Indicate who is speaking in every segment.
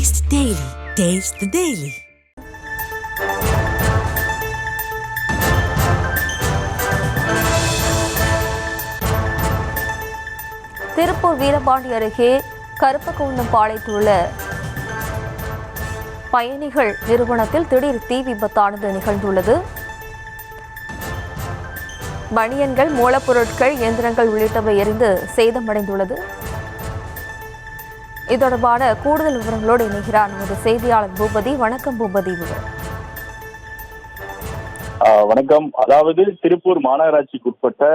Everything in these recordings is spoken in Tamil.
Speaker 1: Taste the Daily. Taste the Daily.
Speaker 2: Tiruppur Veerapandi அருகே கருப்பகவுண்டம் பாளையத்தில் உள்ள பயணிகள் நிறுவனத்தில் திடீர் தீ விபத்தானது நிகழ்ந்துள்ளது. பனியன்கள், மூலப்பொருட்கள், இயந்திரங்கள் உள்ளிட்டவை எரிந்து சேதமடைந்துள்ளது. இது தொடர்பான கூடுதல் விவரங்களோடு இணைகிறார் நமது செய்தியாளர் பூபதி. வணக்கம் பூபதி.
Speaker 3: வணக்கம். அதாவது திருப்பூர் மாநகராட்சிக்கு உட்பட்ட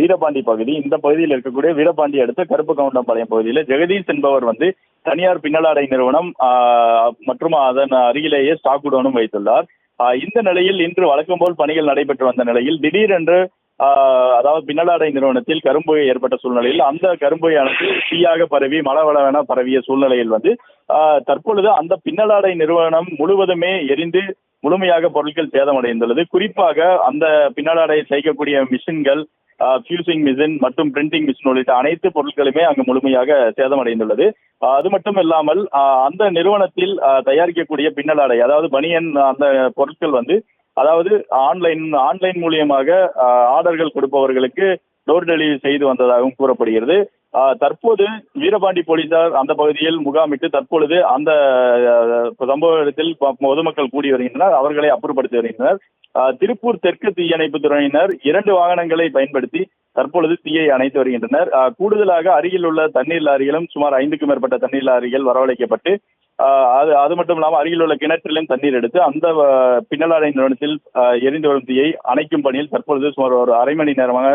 Speaker 3: வீரபாண்டி பகுதி, இந்த பகுதியில் இருக்கக்கூடிய வீரபாண்டி அடுத்த கருப்பகவுண்டம்பாளையம் பகுதியில் ஜெகதீஷ் என்பவர் தனியார் பின்னலாடை நிறுவனம் மற்றும் அதன் அருகிலேயே ஸ்டாக் குடோனும் வைத்துள்ளார். இந்த நிலையில் இன்று வழக்கம் போல் பணிகள் நடைபெற்று வந்த நிலையில் திடீரென்று அதாவது பின்னலாடை நிறுவனத்தில் கரும்புகை ஏற்பட்ட சூழ்நிலையில் அந்த கரும்புகையானது தீயாக பரவி மளவளவென பரவிய சூழ்நிலையில் தற்பொழுது அந்த பின்னலாடை நிறுவனம் முழுவதுமே எரிந்து முழுமையாக பொருட்கள் சேதமடைந்துள்ளது. குறிப்பாக அந்த பின்னலாடை செய்யக்கூடிய மிஷின்கள், ஃபியூசிங் மிஷின் மற்றும் பிரிண்டிங் மிஷின் உள்ளிட்ட அனைத்து பொருட்களுமே அங்கு முழுமையாக சேதமடைந்துள்ளது. அது மட்டும் இல்லாமல் அந்த நிறுவனத்தில் தயாரிக்கக்கூடிய பின்னலாடை, அதாவது பனியன், அந்த பொருட்கள் அதாவது ஆன்லைன் மூலியமாக ஆர்டர்கள் கொடுப்பவர்களுக்கு டோர் டெலிவரி செய்து வந்ததாகவும் கூறப்படுகிறது. தற்போது வீரபாண்டி போலீசார் அந்த பகுதியில் முகாமிட்டு தற்பொழுது அந்த சம்பவத்தில் பொதுமக்கள் கூடி வருகின்றனர், அவர்களை அப்புறப்படுத்தி வருகின்றனர். திருப்பூர் தெற்கு தீயணைப்பு துறையினர் 2 வாகனங்களை பயன்படுத்தி தற்பொழுது தீயை அணைத்து வருகின்றனர். கூடுதலாக அருகில் உள்ள தண்ணீர் லாரிகளும் சுமார் 5க்கும் மேற்பட்ட தண்ணீர் லாரிகள் வரவழைக்கப்பட்டு அது மட்டும் இல்லாமல் அருகில் உள்ள கிணற்றிலும் தண்ணீர் எடுத்து அந்த பின்னலாடை நிறுவனத்தில் எரிந்து வரும் தீயை அணைக்கும் பணியில் தற்பொழுது சுமார் ஒரு அரை மணி நேரமாக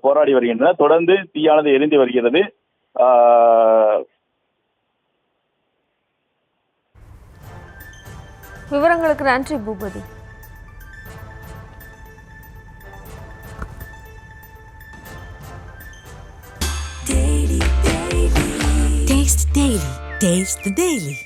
Speaker 3: போராடி வருகின்றனர். தொடர்ந்து தீயானது எரிந்து வருகிறது.
Speaker 2: விவரங்களுக்கு நன்றி Boopathi.
Speaker 1: Taste the Daily. Taste the Daily.